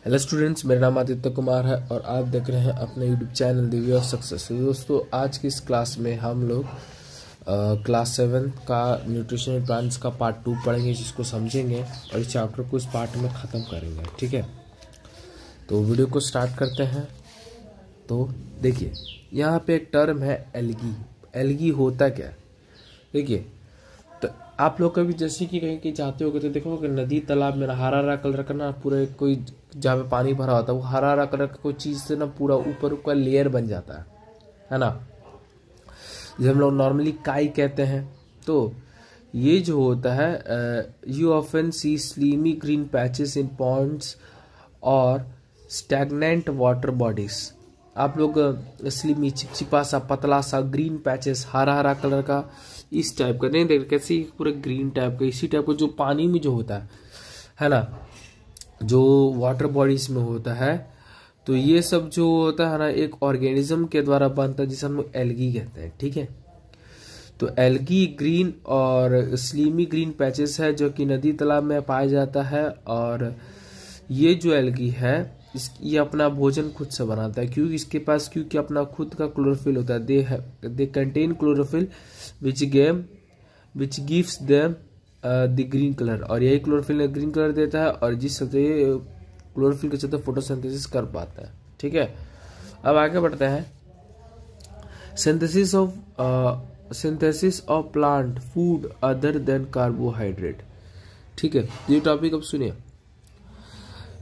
Hello students, मेरा नाम आदित्य कुमार है और आप देख रहे हैं अपने YouTube channel the way of success. दोस्तों, आज की इस क्लास में हम लोग क्लास 7 का न्यूट्रिशनल प्लांट्स का पार्ट 2 पढ़ेंगे, जिसको समझेंगे और इस चैप्टर को इस पार्ट में ख़त्म करेंगे। ठीक है, तो वीडियो को स्टार्ट करते हैं। तो देखिए, यहाँ पे एक टर्म है एल्गी। एल्गी होता क्या है? देखिए, तो आप लोग कभी जैसे कि कहीं जाते हो तो देखो कि नदी तालाब में हरा हरा कलर का ना पूरा कोई जहाँ पे पानी भरा होता है, वो हरा हरा कलर का कोई चीज़ से ना पूरा ऊपर का लेयर बन जाता है ना, जिसे हम लोग नॉर्मली काई कहते हैं। तो ये जो होता है, you often see slimy green patches in ponds और स्टैगनेंट वाटर बॉडीज। आप लोग स्लीमी चिपचिपा सा पतला सा ग्रीन पैचेस हरा हरा कलर का इस टाइप का नहीं देख, कैसे पूरे ग्रीन टाइप का इसी टाइप का जो पानी में जो होता है ना, जो वाटर बॉडीज में होता है। तो ये सब जो होता है ना, एक ऑर्गेनिज्म के द्वारा बनता है, जिसे हम लोग एल्गी कहते हैं। ठीक है, तो एल्गी ग्रीन और स्लीमी ग्रीन पैचेस है जो कि नदी तालाब में पाया जाता है। और ये जो एल्गी है ये अपना भोजन खुद से बनाता है, क्योंकि अपना खुद का क्लोरोफिल होता है। They contain chlorophyll which gives them the green colour, और यही क्लोरोफिल ग्रीन कलर देता है और जिस सबसे क्लोरोफिल के चलते फोटोसिंथेसिस कर पाता है। ठीक है, अब आगे बढ़ते हैं। Synthesis of plant food other than carbohydrate. ठीक है, ये टॉपिक अब सुनिए।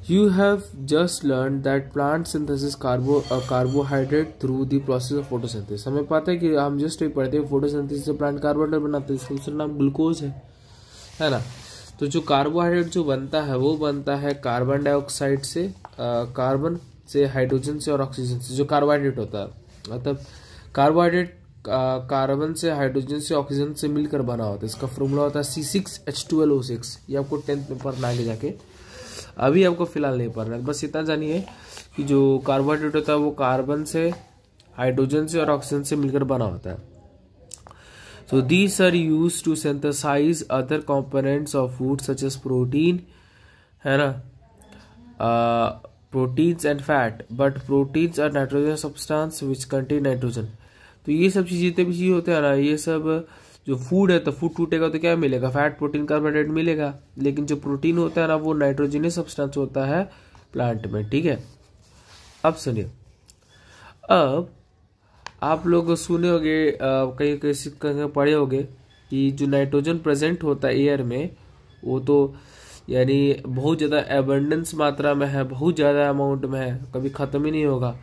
You have just learned that plant synthesis carbohydrate through the process of photosynthesis। हमें पता है कि हम जस्ट पढ़ते हैं फोटोसिंथेसिस से प्लांट कार्बोहाइड्रेट बनाते हैं, इसका दूसरा नाम ग्लूकोज है ना। तो जो कार्बोहाइड्रेट जो बनता है वो बनता है कार्बन डाइऑक्साइड से, कार्बन से, हाइड्रोजन से और ऑक्सीजन से। जो कार्बोहाइड्रेट होता है, मतलब कार्बोहाइड्रेट कार्बन से, हाइड्रोजन से, ऑक्सीजन से मिलकर बना होता है। इसका फॉर्मूला होता है C6H12O6। ये आपको 10th में पढ़ना है जाके, अभी आपको फिलहाल नहीं पढ़ना है। बस इतना जानिए कि जो कार्बोहाइड्रेट होता है वो कार्बन से, हाइड्रोजन से और ऑक्सीजन से मिलकर बना होता है। So these are used to synthesize other components of food such as protein, है ना, proteins and fat, but proteins are nitrogen substance which contain nitrogen। तो ये सब चीजें जितने भी चीज होते हैं ना, ये सब जो फूड है, तो फूड टूटेगा तो क्या मिलेगा? फैट, प्रोटीन, कार्बोहाइड्रेट मिलेगा। लेकिन जो प्रोटीन होता है ना, वो नाइट्रोजनस सब्सटेंस होता है प्लांट में। ठीक है, अब सुनिए। अब आप लोग सुने होंगे, कहीं कहीं पढ़े होंगे कि जो नाइट्रोजन प्रेजेंट होता है एयर में, वो तो यानी बहुत ज़्यादा एबंडेंस मात्रा में है, बहुत ज़्यादा अमाउंट में है, कभी ख़त्म ही नहीं होगा।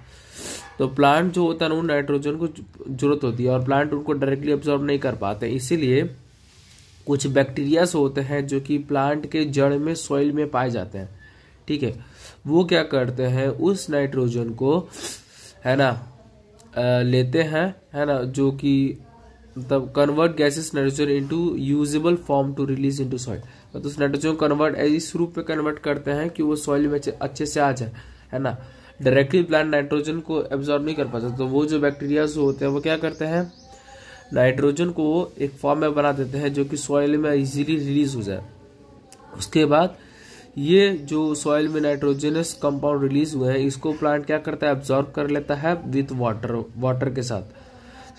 तो प्लांट जो होता है ना, वो नाइट्रोजन को जरूरत होती है और प्लांट उनको डायरेक्टली अब्जॉर्ब नहीं कर पाते। इसीलिए कुछ बैक्टीरियाज होते हैं जो कि प्लांट के जड़ में, सॉइल में पाए जाते हैं। ठीक है, वो क्या करते हैं, उस नाइट्रोजन को, है ना, लेते हैं, है ना, जो कि मतलब convert gases nitrogen into usable form to release into soil. तो उस नाइट्रोजन को कन्वर्ट इस रूप में कन्वर्ट करते हैं कि वो सॉइल में अच्छे से आ जाए, है ना। डायरेक्टली प्लांट नाइट्रोजन को एब्जॉर्ब नहीं कर पाता, तो वो जो बैक्टीरियाज होते हैं वो क्या करते हैं, नाइट्रोजन को एक फॉर्म में बना देते हैं जो कि सॉइल में इजीली रिलीज हो जाए। उसके बाद ये जो सॉइल में नाइट्रोजनस कंपाउंड रिलीज हुए हैं, इसको प्लांट क्या करता है, एब्जॉर्ब कर लेता है विथ वाटर के साथ।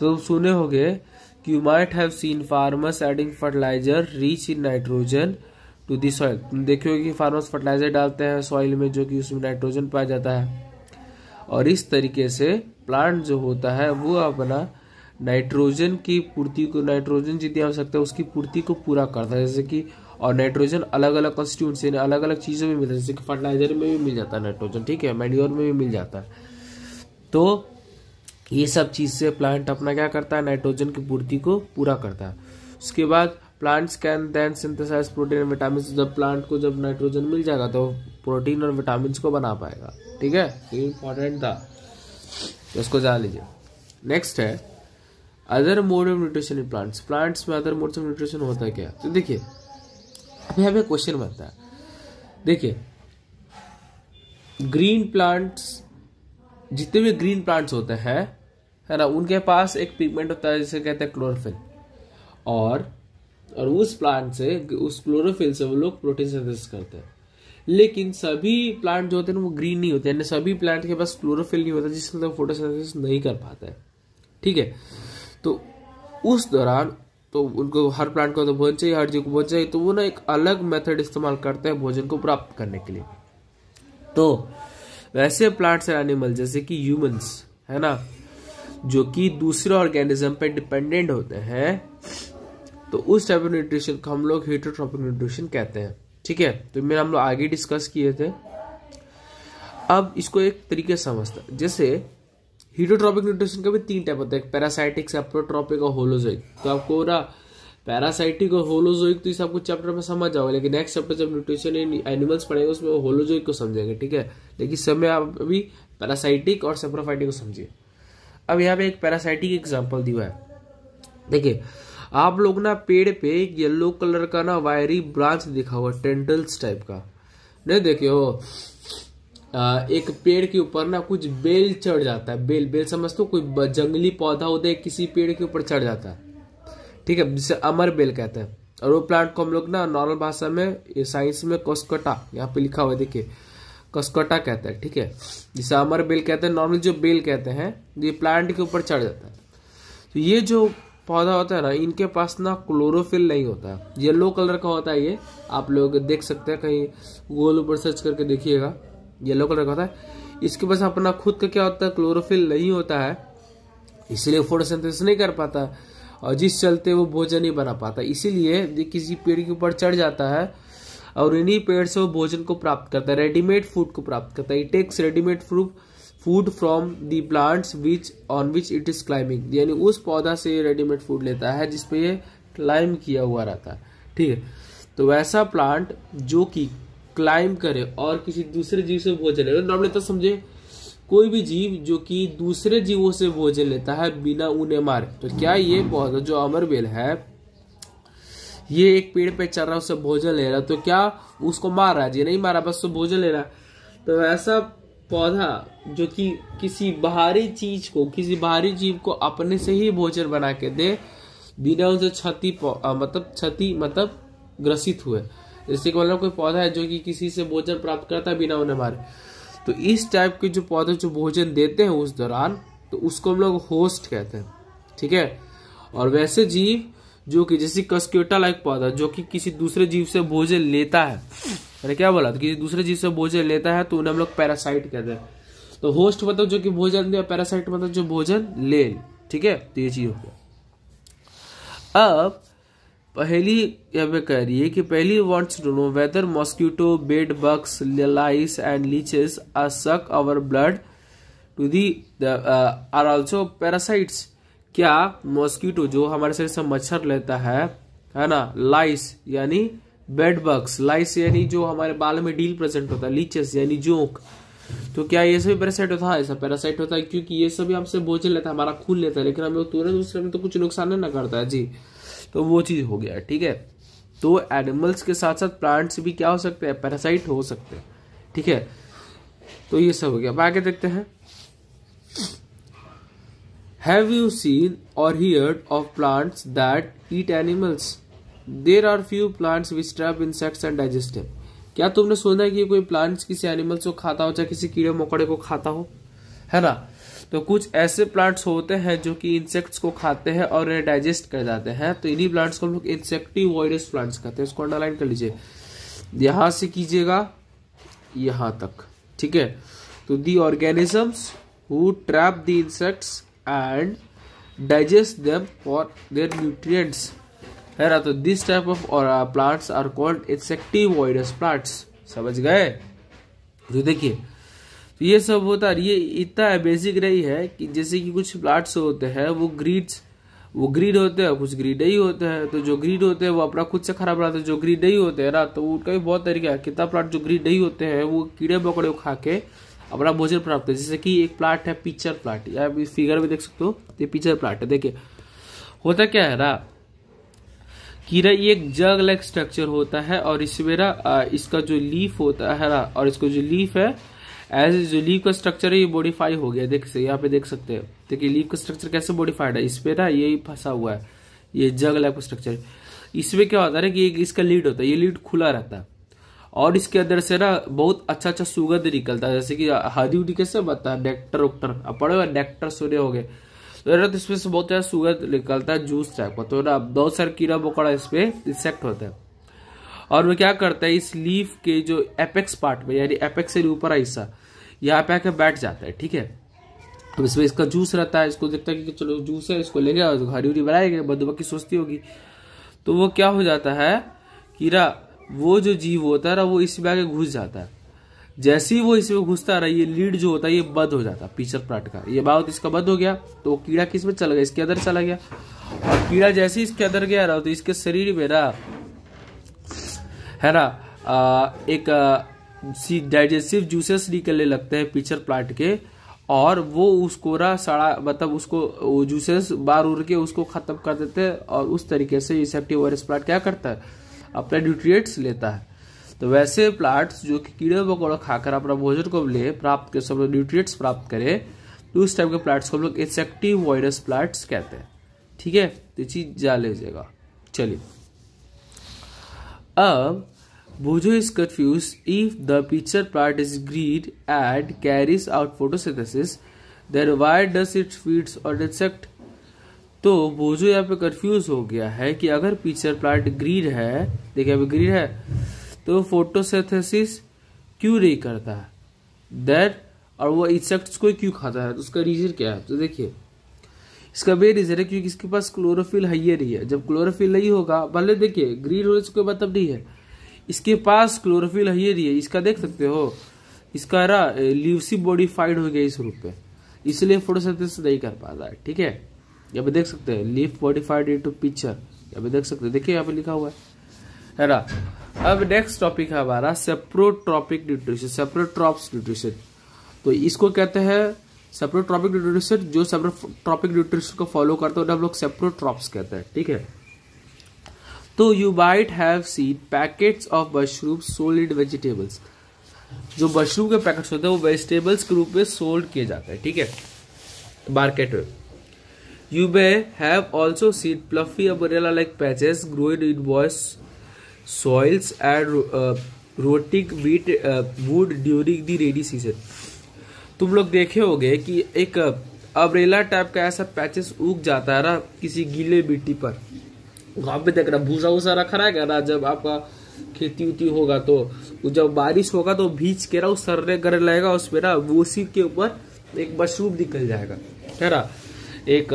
तो सुने होंगे कि you might have seen farmers adding fertiliser rich in nitrogen to the soil. तुम देखोगे कि फार्मर्स फर्टिलाइजर डालते हैं सॉइल में जो कि उसमें नाइट्रोजन पाया जाता है, और इस तरीके से प्लांट जो होता है वो अपना नाइट्रोजन की पूर्ति को, नाइट्रोजन जितनी आवश्यकता है उसकी पूर्ति को पूरा करता है। जैसे कि, और नाइट्रोजन अलग अलग कॉन्स्टिट्यूएंट से, अलग अलग चीज़ों में मिलता है, जैसे कि फर्टिलाइजर में भी मिल जाता है नाइट्रोजन, ठीक है, मैन्योर में भी मिल जाता है। तो ये सब चीज़ से प्लांट अपना क्या करता है, नाइट्रोजन की पूर्ति को पूरा करता है। उसके बाद plants can then synthesise protein and vitamin. जब प्लांट को जब नाइट्रोजन मिल जाएगा तो प्रोटीन और विटामिन को बना पाएगा। ठीक है, ये इंपॉर्टेंट था, तो इसको जान लीजिए। नेक्स्ट है other mode of nutrition in plants. Plants में अदर मोड्स ऑफ न्यूट्रिशन होता है क्या? तो देखिए, अभी हमें क्वेश्चन बनता है। देखिए, ग्रीन प्लांट्स, जितने भी ग्रीन प्लांट्स होते हैं, है ना, उनके पास एक पिगमेंट होता है जिसे कहते हैं क्लोरोफिल, और उस प्लांट से, उस क्लोरोफिल से वो लोग प्रोटीन सिंथेसिस करते हैं। लेकिन सभी प्लांट जो होते हैं वो ग्रीन नहीं होते, यानी सभी प्लांट के पास क्लोरोफिल नहीं होता जिससे तो फोटोसिंथेसिस नहीं कर पाता है। ठीक है, तो उस दौरान तो उनको हर प्लांट को तो भोजन चाहिए, हर जीव को भोजन चाहिए, तो वो ना एक अलग मेथड इस्तेमाल करते हैं भोजन को प्राप्त करने के लिए। तो वैसे प्लांट्स एंड एनिमल जैसे कि ह्यूमंस है ना, जो कि दूसरे ऑर्गेनिज्म पे डिपेंडेंट होते हैं, तो उस टाइप ऑफ न्यूट्रिशन को हम लोग हेटरोट्रॉपिक न्यूट्रिशन कहते हैं। ठीक है, तो मेरा हम लोग आगे डिस्कस किए थे। अब इसको एक तरीके से समझते हैं। जैसे हेटरोट्रॉपिक न्यूट्रिशन का भी 3 टाइप होता है, एक पैरासाइटिक, सेप्रोट्रॉपिक और होलोजोइक। तो आपको ना पैरासाइटिक और होलोजोइक तो इस आपको चैप्टर में समझ जाओगे, लेकिन नेक्स्ट चैप्टर जब न्यूट्रिशन इन एनिमल्स पढ़ेंगे उसमें होलोजोइक को समझेंगे। ठीक है, लेकिन समय आप अभी पैरासाइटिक और सेप्रोफाइटिक को समझिए। अब यहाँ पे एक पैरासाइटिक एग्जाम्पल दिया है। देखिए, आप लोग ना पेड़ पे एक येलो कलर का ना वायरी ब्रांच दिखा हुआ, टेंडल्स टाइप का, नहीं देखे हो? एक पेड़ के ऊपर ना कुछ बेल चढ़ जाता है। बेल समझते हो? कोई जंगली पौधा होता है, किसी पेड़ के ऊपर चढ़ जाता है। ठीक है, जिसे अमर बेल कहते हैं। और वो प्लांट को हम लोग ना नॉर्मल भाषा में, साइंस में कस्कटा, यहाँ पे लिखा हुआ है देखिए, कस्कटा कहते हैं। ठीक है, जिसे अमर बेल कहते हैं। नॉर्मली जो बेल कहते हैं, ये प्लांट के ऊपर चढ़ जाता है। तो ये जो पौधा होता है ना, इनके पास ना क्लोरोफिल नहीं होता, येलो कलर का होता है। ये आप लोग देख सकते हैं, कहीं गूगल पर सर्च करके देखिएगा, येलो कलर का होता है। इसके पास अपना खुद का क्या होता है, क्लोरोफिल नहीं होता है, इसलिए फोटोसिंथेसिस नहीं कर पाता, और जिस चलते वो भोजन नहीं बना पाता। इसीलिए किसी पेड़ के ऊपर चढ़ जाता है और इन्हीं पेड़ से वो भोजन को प्राप्त करता है, रेडीमेड फूड को प्राप्त करता है। It takes readymade food from the plants which on which it is climbing, यानी उस पौधा से रेडीमेड फूड लेता है जिसपे ये क्लाइंब किया हुआ रहता है। ठीक है, तो वैसा प्लांट जो कि क्लाइंब करे और किसी दूसरे जीव से भोजन ले, नॉर्मली तो समझे कोई भी जीव जो कि दूसरे जीवों से भोजन लेता है बिना उन्हें मारे। तो क्या ये पौधा जो अमरबेल है, ये एक पेड़ पे चल रहा है, उससे भोजन ले रहा है, तो क्या उसको मार रहा है? जी नहीं मारा, बस तो भोजन ले रहा है। तो ऐसा पौधा जो कि किसी बाहरी चीज को, किसी बाहरी जीव को अपने से ही भोजन बना के दे, बिना उनसे क्षति मतलब ग्रसित हुए। जैसे कि मतलब कोई पौधा है जो कि किसी से भोजन प्राप्त करता है बिना उन्हें मारे, तो इस टाइप के जो पौधे जो भोजन देते हैं उस दौरान, तो उसको हम लोग होस्ट कहते हैं। ठीक है, और वैसे जीव जो कि जैसे कस्क्योटा लाइक पौधा जो कि किसी दूसरे जीव से भोजन लेता है, मैंने क्या बोला, तो किसी दूसरे जीव से भोजन लेता है, तो उन्हें हम लोग पैरासाइट कहते हैं। तो होस्ट मतलब जो कि भोजन दे, पैरासाइट मतलब जो भोजन ले। ठीक है, तो ये चीज हो गया। अब पहली यहाँ कह रही है कि पहली wants to know whether mosquito, bed bugs, lice and leeches are suck our blood do they are also parasites. क्या मॉस्किटो जो हमारे शरीर से मच्छर लेता है ना, लाइस यानी बेड बग्स, लाइस यानी जो हमारे बाल में डील प्रेजेंट होता है, लीचेस यानी जोंक, तो क्या ये सभी पैरासाइट होता है? ऐसा पैरासाइट होता है क्योंकि ये सभी हमसे भोजन लेता है, हमारा खून लेता है, लेकिन हमें तुरंत दूसरे में तो कुछ नुकसान नहीं ना करता है जी। तो वो चीज हो गया। ठीक है, तो एनिमल्स के साथ साथ प्लांट्स भी क्या हो सकते हैं, पैरासाइट हो सकते हैं। ठीक है, तो ये सब हो गया। अब आगे देखते हैं। हैव यू सीन और heard of plants that eat animals? There are few plants which trap insects and digest them. क्या तुमने सुना है कि कोई प्लांट्स किसी एनिमल्स को खाता हो, चाहे किसी कीड़े मकोड़े को खाता हो, है ना? तो कुछ ऐसे प्लांट्स होते हैं जो कि इंसेक्ट्स को खाते हैं और इन्हें डाइजेस्ट कर जाते हैं, तो इन्हीं प्लांट्स को हम लोग इंसेक्टिवोइडस प्लांट्स कहते हैं। इसको अंडरलाइन कर लीजिए, यहां से कीजिएगा यहां तक। ठीक है, तो the organisms who trap the insects and digest them for their nutrients, है ना? तो this type of plants are called insectivorous plants. समझ गए? तो देखिए, तो ये सब होता है। ये इतना बेसिक रही है कि जैसे कि कुछ प्लांट्स होते हैं वो ग्रीड होते हैं, कुछ ग्रीड होते हैं। तो जो ग्रीड होते हैं वो अपना खुद से खराब बनाते हैं, जो ग्रीड होते हैं ना, तो उनका भी बहुत तरीका है। कितना प्लांट जो ग्रीड होते हैं वो कीड़े मकोड़े को खा के अपना भोजन प्राप्त है। जैसे कि एक प्लांट है पिचर प्लांट, या फिगर में देख सकते हो, ये पिचर प्लांट है। देखिए होता क्या है ना, कीड़ा ये एक जग लाइक स्ट्रक्चर होता है, और इसमें ना इसका जो लीफ होता है ना, और इसको जो लीफ है, एज जो लीफ का स्ट्रक्चर है ये मॉडिफाई हो गया। देख यहाँ पे देख सकते हैं, देखिए लीफ का स्ट्रक्चर कैसे मॉडिफाइड है, इसपे ना यही फंसा हुआ है, ये जग लाइक स्ट्रक्चर। इसमें क्या होता है कि इसका लीड होता है, ये लीड खुला रहता है, और इसके अंदर से ना बहुत अच्छा अच्छा सुगंध निकलता है, जैसे कि हरी उरी कैसे बनता है, नेक्टर उक्टर, अब पढ़े हुए नेक्टर सुने होंगे, तो ना तो इसमें से बहुत ज्यादा सुगंध निकलता है जूस टाइप का। तो ना बहुत सारे कीड़ा मकोड़ा इसपे इंसेक्ट होता है, और वो क्या करता है इस लीफ के जो एपेक्स पार्ट में, यानी एपेक्स से ऊपर हिस्सा, यहाँ पे आके बैठ जाता है, ठीक है। अब इसमें इसका जूस रहता है, इसको देखता है कि चलो जूस है, इसको ले गया हरी उरी बनाएंगे, मधुमक्खी सोचती होगी, तो वो क्या हो जाता है कीड़ा, वो जो जीव होता है ना वो इसमें आके घुस जाता है। जैसे ही वो इसमें घुसता रहा, ये लीड जो होता है ये बंद हो जाता है पिचर प्लांट का, ये बात इसका बंद हो गया, तो कीड़ा किस में चला गया, इसके अंदर चला गया। और कीड़ा जैसे ही इसके अंदर गया रहा, तो इसके शरीर में ना है ना एक डाइजेस्टिव जूसेस निकलने लगते हैं पिचर प्लांट के, और वो उसको ना सड़ा, मतलब उसको जूसेस बार उड़ के उसको खत्म कर देते हैं, और उस तरीके से इंसेक्टिवोरस प्लांट क्या करता है, अपना न्यूट्रिएंट्स लेता है। तो वैसे प्लांट्स जो कि कीड़े मकोड़ा खाकर अपना भोजन को ले प्राप्त कर, सब न्यूट्रिएंट्स प्राप्त करे, तो उस टाइप के प्लांट्स को हम लोग इंसेक्टिवोरस प्लांट्स कहते हैं, ठीक है। तो चीज जान लीजिएगा। चलिए, अब Bojo is confused if the pitcher plant is green and carries out photosynthesis, then why does it feeds on insect? तो बोझो यहाँ पे कंफ्यूज हो गया है कि अगर पिचर प्लांट ग्रीन है, देखिए अभी ग्रीन है, तो फोटोसिंथेसिस क्यों नहीं करता है, देन और वो इंसेक्ट्स को क्यों खाता है, तो उसका रीजन क्या है। तो देखिए इसका मेन रीजन है क्योंकि इसके पास क्लोरोफिल है ही नहीं है। जब क्लोरोफिल नहीं होगा, भले देखिए ग्रीन होने से कोई मतलब नहीं है, इसके पास क्लोरोफिल है ही नहीं है, इसका देख सकते हो, इसका ना लीव्स मॉडिफाइड हो गया इस रूप पे, इसलिए फोटोसिंथेसिस नहीं कर पाता है, ठीक है। यहाँ पे देख सकते हैं लीफ मॉडिफाइड इनटू पिक्चर, यहाँ पे देख सकते हैं, देखिए यहाँ पे लिखा हुआ है ना। अब नेक्स्ट टॉपिक है हमारा सेप्रोट्रॉपिक न्यूट्रिशन, सेप्रोट्रॉप्स न्यूट्रिशन। तो इसको कहते हैं सेप्रोट्रॉपिक न्यूट्रिशन, जो सेप्रोट्रॉपिक न्यूट्रिशन को फॉलो करते हैं हम लोग सेप्रोट्रॉप्स कहते हैं, ठीक है। तो you might have scene packets of mushroom sold in vegetables, जो मशरूम के पैकेट्स होते हैं वो वेजिटेबल्स के रूप में सोल्ड किए जाते हैं, ठीक है, मार्केट में। You may have also seen fluffy umbrella like patches growing in moist soils and rotting wet wood during the rainy season. तुम लोग देखे होंगे कि एक अम्ब्रेला टाइप का ऐसा पैचेस उग जाता है ना किसी गीले मिट्टी पर, वहां पे देखना भूसा वूसा रखा रहेगा ना, जब आपका खेती उती होगा तो जब बारिश होगा तो भीज के ना सरने करने लगेगा, उसमें ना वो उसी के ऊपर एक मशरूम निकल जाएगा, है ना, एक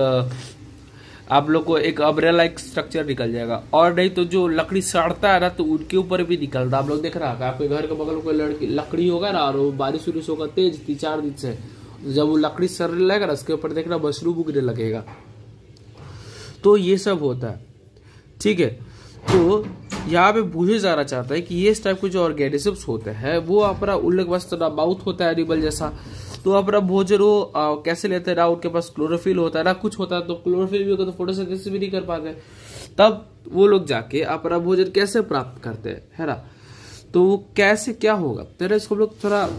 आप लोग को एक अम्ब्रेला एक स्ट्रक्चर निकल जाएगा। और नहीं तो जो लकड़ी सड़ता है ना, तो उनके ऊपर भी निकलता, आप लोग देख रहा है, आपके घर के बगल में कोई लकड़ी होगा ना, और बारिश उरिश होगा तेज 3-4 दिन से, जब वो लकड़ी सड़ने लगेगा ना, उसके ऊपर देखना मशरूम उगने लगेगा। तो ये सब होता है, ठीक है। तो यहाँ पे पूछा जाना चाहता है कि ये इस टाइप के जो ऑर्गेनिजम्स होते हैं वो अपना उल्लेख वस्त्र माउथ होता है एनिमल जैसा, तो अपना भोजन वो कैसे लेते हैं ना, उनके पास क्लोरोफिल होता है ना, कुछ होता है, तो क्लोरोफिल भी होगा तो फोटोसिंथेसिस भी नहीं कर पाते, तब वो लोग जाके अपना भोजन कैसे प्राप्त करते हैं, है ना। तो वो कैसे क्या होगा, तेरे इसको हम लोग थोड़ा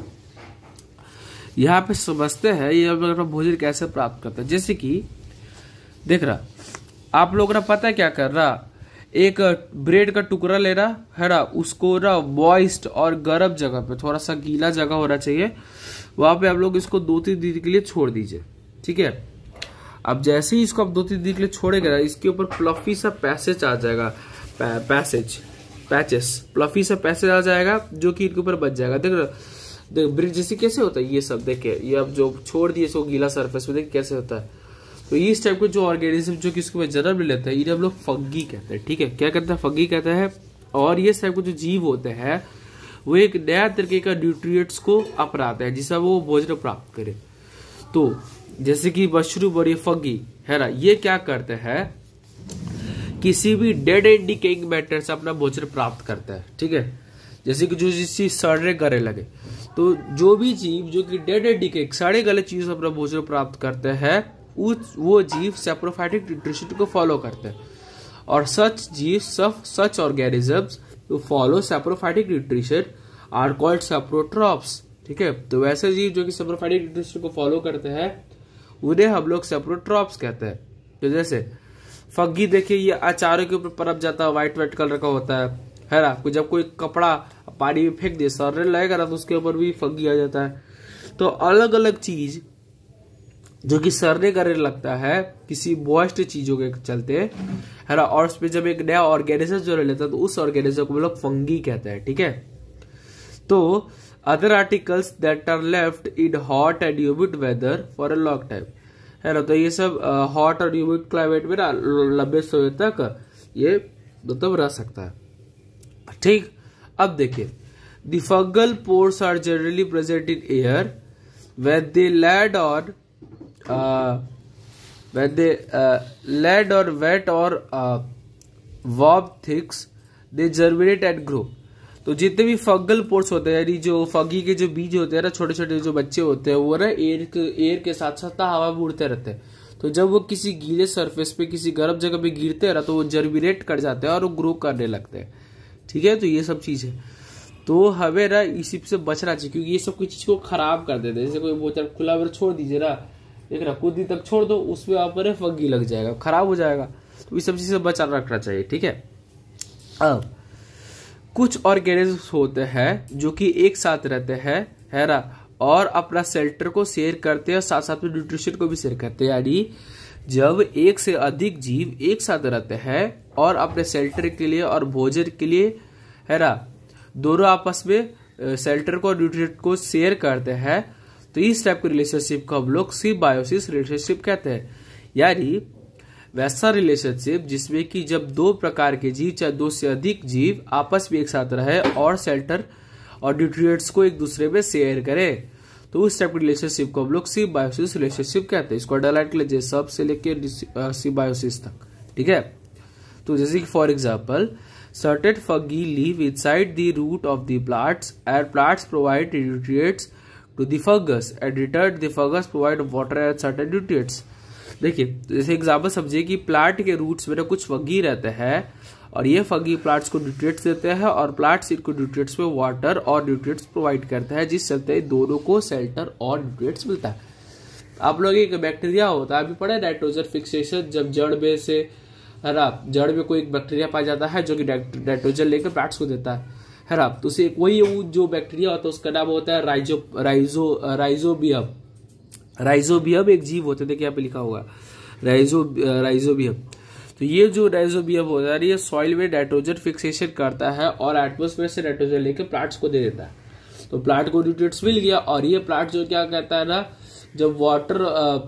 यहाँ पे समझते हैं, ये अपना भोजन कैसे प्राप्त करते हैं। जैसे कि देख रहा, आप लोग ना पता है क्या कर रहा, एक ब्रेड का टुकड़ा ले रहा है ना, उसको ना मॉइस्ट और गर्म जगह पे, थोड़ा सा गीला जगह होना चाहिए, वहां पे आप लोग इसको 2-3 दिन के लिए छोड़ दीजिए, ठीक है। अब जैसे ही इसको आप 2-3 दिन के लिए छोड़ेगा ना, इसके ऊपर फ्लफी सा पैसेज आ जाएगा, पैचेस फ्लफी सा पैसेज आ जाएगा, जो कि इनके ऊपर बच जाएगा। देख ब्रेड जैसे कैसे होता है, ये सब देखे, ये अब जो छोड़ दिए इसको गीला सरफेस में, देख कैसे होता है। तो इस टाइप के जो ऑर्गेनिज्म जो कि इसके जन्म लेते हैं, इन्हें हम लोग फंगी कहते हैं, ठीक है। क्या कहते हैं, फंगी कहते हैं। और ये टाइप के जो जीव होते हैं वो एक नया तरीके का न्यूट्रिएंट्स को अपनाते हैं जिससे वो भोजन प्राप्त करे। तो जैसे कि मशरूम और ये फंगी है ना, ये क्या करते हैं, किसी भी डेड एंड डिकेइंग मैटर से अपना भोजन प्राप्त करता है, ठीक है। जैसे कि जो चीज सड़ने गले लगे, तो जो भी जीव जो कि डेड एंड डिकेइंग सड़े गले चीज से अपना भोजन प्राप्त करते हैं, वो जीव सेप्रोफाइटिक न्यूट्रिशन को फॉलो करते हैं। और सच जीव सच ऑर्गेनिजम्स तो follow saprophytic nutrition are called saprotrophs, ठीक है। तो वैसे जीव जो कि सेप्रोफाइटिक न्यूट्रिशन को फॉलो करते हैं उन्हें हम लोग सेप्रोट्रॉप्स कहते हैं। तो जैसे फंगी देखिए, ये अचारों के ऊपर परप जाता है, व्हाइट कलर का होता है, है ना। जब कोई कपड़ा पानी में फेंक दे सड़ने लगेगा ना तो उसके ऊपर भी फंगी आ जाता है। तो अलग अलग चीज जो कि सड़ने करने लगता है किसी मॉइस्ट चीजों के चलते, है ना, और उसमें जब एक नया ऑर्गेनिज्म जो लेता है तो उस ऑर्गेनिज्म को हम लोग फंगी कहते हैं, ठीक है। तो other articles that are left in hot and humid weather for a long time, है ना। तो ये सब हॉट और ह्यूमिड क्लाइमेट में ना लंबे समय तक ये मतलब रह सकता है, ठीक। अब देखिए, the fungal spores are generally present in air when they land on land or wet or warm things they germinate and grow। तो जितने भी फंगल पोर्स होते हैं, यानी जो फंगी के जो बीज होते हैं ना, छोटे छोटे जो बच्चे होते हैं, वो ना एयर के साथ साथ हवा में उड़ते रहते हैं। तो जब वो किसी गीले सरफेस पे किसी गर्म जगह पे गिरते हैं ना तो वो जर्मिनेट कर जाते हैं और वो ग्रो करने लगते हैं, ठीक है। तो ये सब चीज है, तो हमें ना इसी से बचना चाहिए क्योंकि ये सब कुछ चीज को खराब कर देते हैं। जैसे कोई बोतल खुला में छोड़ दीजिए ना, देख रहा कुछ दिन तक छोड़ दो, उसमें आप पर फंगी लग जाएगा, खराब हो जाएगा। तो इस सब चीज से बचा रखना चाहिए, ठीक है। अब कुछ ऑर्गेनिज्म होते हैं जो कि एक साथ रहते हैं, है ना, और अपना शेल्टर को शेयर करते हैं, साथ साथ में न्यूट्रिशन को भी शेयर करते हैं। यानी जब एक से अधिक जीव एक साथ रहते हैं और अपने शेल्टर के लिए और भोजन के लिए, है ना, दोनों आपस में शेल्टर को और न्यूट्रिशन को शेयर करते हैं, तो इस टाइप के रिलेशनशिप को हम लोग सिम्बायोसिस रिलेशनशिप कहते हैं। यानी वैसा रिलेशनशिप जिसमें कि जब दो प्रकार के जीव चाहे दो से अधिक जीव आपस में एक साथ रहे और शेल्टर और न्यूट्रिएंट्स को एक दूसरे में शेयर करें, तो उस टाइप के रिलेशनशिप को हम लोग सिम्बायोसिस रिलेशनशिप कहते हैं। इसको अंडरलाइन कर लीजिए, सब से लेके सिम्बायोसिस तक, ठीक है। तो जैसे कि for example, certain fungi live inside the root of the plants and plants provide nutrients to the fungus and return the fungus provide water and certain nutrients। देखिए, जैसे एग्जाम्पल समझिए कि प्लांट के रूट्स में कुछ फंगी रहते हैं और ये फंगी प्लांट्स को न्यूट्रिएंट्स देते हैं और प्लांट्स इनको न्यूट्रिएंट्स में वाटर और न्यूट्रिएंट्स प्रोवाइड करते हैं, जिस चलते दोनों को शेल्टर और न्यूट्रिएंट्स मिलता है। आप लोग एक बैक्टीरिया होता है, अभी पढ़ा नाइट्रोजन फिक्सेशन, जब जड़ में से, है ना, जड़ में कोई एक बैक्टीरिया पाया जाता है जो कि नाइट्रोजन लेकर प्लांट्स को देता है ना। तो उसे वही जो बैक्टीरिया होता है उसका नाम होता है राइजोबियम। राइजोबियम एक जीव होता है, देखिए यहाँ पे लिखा होगा राइजोबियम। तो ये जो राइजोबियम होता है ये सॉइल में नाइट्रोजन फिक्सेशन करता है और एटमोस्फेयर से नाइट्रोजन लेकर प्लांट्स को दे देता है। तो प्लांट को न्यूट्रिएंट्स मिल गया और ये प्लांट जो क्या कहता है ना, जब वाटर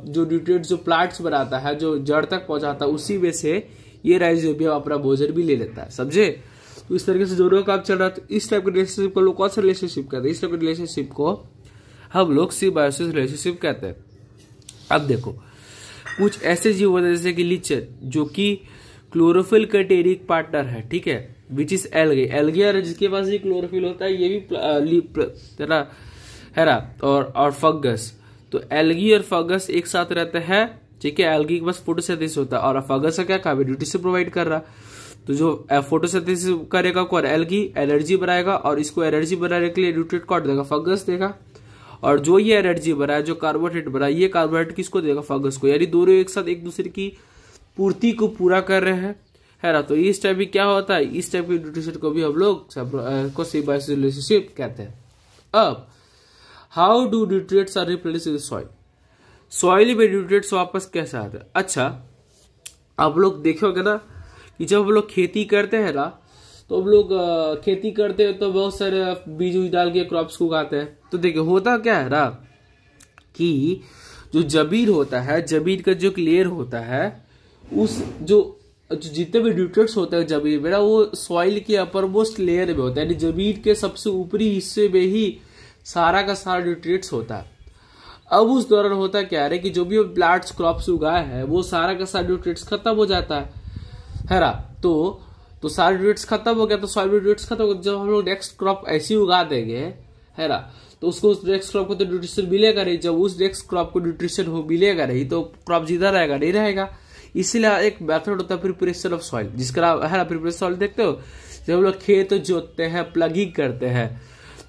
जो न्यूट्रिएंट्स जो प्लांट्स बनाता है जो जड़ तक पहुंचाता है, उसी में से ये राइजोबियम अपना भोजन भी ले लेता है, समझे। तो इस तरीके से दोनों का काम चल रहा है। तो इस टाइप के रिलेशनशिप को लोग कौन सा रिलेशनशिप कहते हैं? इस टाइप के रिलेशनशिप को हम लोग सिम्बायोसिस रिलेशनशिप कहते हैं। अब देखो, कुछ ऐसे जीव होते हैं जैसे कि लीचर जो कि क्लोरोफिल कंटेनिंग पार्टनर है, ठीक है, विच इज एल्गे। एल्गे जिसके पास ये क्लोरोफिल होता है ये भी है ना, और फंगस। तो एल्गी और फंगस एक साथ रहते हैं, ठीक है। एल्गी के पास फोटोसिंथेसिस होता है और फंगस का क्या काम है, न्यूट्रिशन प्रोवाइड कर रहा। तो जो फोटोसिंथेसिस करेगा कौन, एल्गी, एनर्जी बनाएगा और इसको एनर्जी बनाने के लिए न्यूट्रिएंट कौन देगा, फंगस देगा। और जो ये एनर्जी बनाया, जो कार्बोहाइड्रेट बनाया, ये कार्बोहाइड्रेट किसको देगा, फंगस को। यानी दोनों एक साथ एक दूसरे की पूर्ति को पूरा कर रहे हैं, है ना। तो इस टाइप में क्या होता है, इस टाइप के न्यूट्रिशन को भी हम लोग सिम्बायोसिस रिलेशनशिप कहते हैं। अब how do nutrients are replaced in soil. Soil में न्यूट्रिएंट्स वापस कैसे आते हैं? अच्छा, आप लोग देखोगे ना कि जब हम लोग खेती करते हैं ना, तो हम लोग खेती करते हैं तो बहुत सारे बीज डाल के क्रॉप्स को उगाते हैं। तो देखिए होता क्या है ना कि जो जमीन होता है, जमीन का जो लेयर होता है, उस जो जितने भी न्यूट्रिएंट्स होते हैं जमीन में ना, वो सॉइल के अपर मोस्ट लेयर में होता है। यानी जमीन के सबसे ऊपरी हिस्से में ही सारा का सारा न्यूट्रिएंट्स होता है। अब उस दौरान होता क्या है कि जो भी प्लांट्स क्रॉप्स उगाए हैं वो सारा का सारा न्यूट्रिएंट्स खत्म हो जाता है ना। तो सारे न्यूट्रिएंट्स खत्म हो गया, तो सॉइल न्यूट्रिएंट्स खत्म हो गया। जब हम लोग नेक्स्ट क्रॉप ऐसी उगा देंगे, है ना, तो उसको उस नेक्स्ट क्रॉप को तो न्यूट्रिशन मिलेगा नहीं। जब उस नेक्स्ट क्रॉप को न्यूट्रिशन मिलेगा नहीं तो क्रॉप जिंदा रहेगा नहीं रहेगा। इसीलिए एक मेथड होता है प्रिपरेशन ऑफ सॉइल, जिसका नाम है ना प्रिपरेशन सॉइल। देखते हो जब हम लोग खेत जोतते हैं, प्लगिंग करते हैं,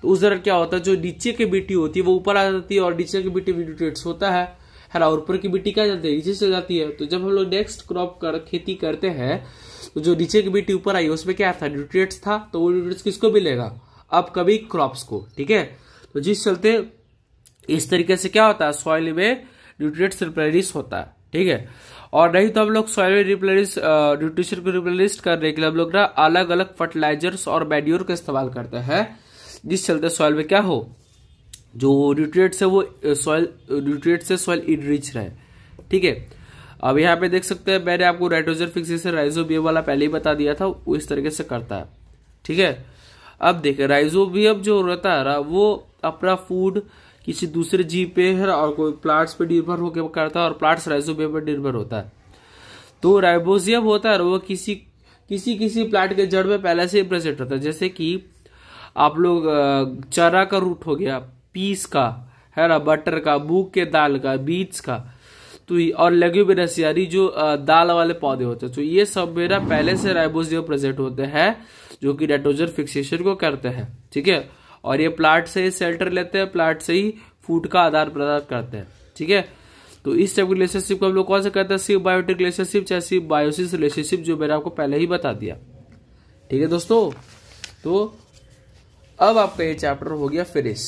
तो उस दौरान क्या होता है, जो नीचे की मिट्टी होती है वो ऊपर आ जाती है और नीचे की मिट्टी में न्यूट्रिएंट्स होता है ना, और ऊपर की मिट्टी क्या जाती है, नीचे से जाती है। तो जब हम लोग नेक्स्ट क्रॉप खेती करते हैं तो जो नीचे की मिट्टी ऊपर आई उसमें क्या था, न्यूट्रिएंट्स था, तो वो न्यूट्रिएंट्स किसको मिलेगा, अब कभी क्रॉप्स को। ठीक है, तो जिस चलते इस तरीके से क्या होता है, सॉइल में न्यूट्रिएंट्स रिप्लेनिश होता है। ठीक है, और नहीं तो हम लोग सॉइल में रिप्लेनिश न्यूट्रिशन को रिप्लेनिश करने के लिए हम लोग ना अलग अलग फर्टिलाइजर्स और मैन्योर का इस्तेमाल करते हैं, जिस चलते सॉइल में क्या हो, जो न्यूट्रिएंट्स है वो सॉइल न्यूट्रिएंट से सॉइल इनरिच रहे। ठीक है, अब यहाँ पे देख सकते हैं मैंने आपको नाइट्रोजन फिक्सेशन राइजोबियम वाला पहले ही बता दिया था, वो इस तरीके से करता है। ठीक है, अब देखिए राइजोबियम जो रहता है वो अपना फूड किसी दूसरे जीव पे है और कोई प्लांट्स पे निर्भर होकर करता है, और प्लांट्स राइजोबियम पर निर्भर होता है। तो राइबोजियम होता है वो किसी प्लांट के जड़ में पहले से ही प्रेजेंट होता है, जैसे कि आप लोग चना का रूट हो गया, पीस का है ना, बटर का, मूंग के दाल का, बीन्स का, तो और लेग्यूमिनस यानी जो दाल वाले पौधे होते हैं, तो ये सब मेरा पहले से राइबोजियम प्रेजेंट होते हैं जो कि नाइट्रोजन फिक्सेशन को करते हैं। ठीक है, और ये प्लांट से ही शेल्टर लेते हैं, प्लांट से ही फूड का आदान प्रदान करते हैं। ठीक है, तो इस टाइप की रिलेशनशिप को हम लोग कौन से कहते हैं, सिम्बायोटिक रिलेशनशिप चाहे सिम्बायोसिस रिलेशनशिप, जो मैंने आपको पहले ही बता दिया। ठीक है दोस्तों, तो अब आपका ये चैप्टर हो गया फिनिश।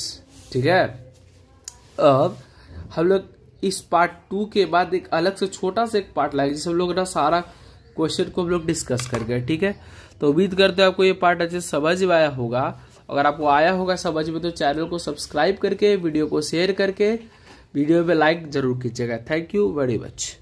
ठीक है, अब हम लोग इस पार्ट 2 के बाद एक अलग से छोटा सा एक पार्ट लाएंगे, जिससे हम लोग ना सारा क्वेश्चन को हम लोग डिस्कस कर गए। ठीक है, तो उम्मीद करते हैं आपको ये पार्ट अच्छे से समझ में आया होगा। अगर आपको आया होगा समझ में, तो चैनल को सब्सक्राइब करके, वीडियो को शेयर करके, वीडियो में लाइक जरूर कीजिएगा। Thank you very much.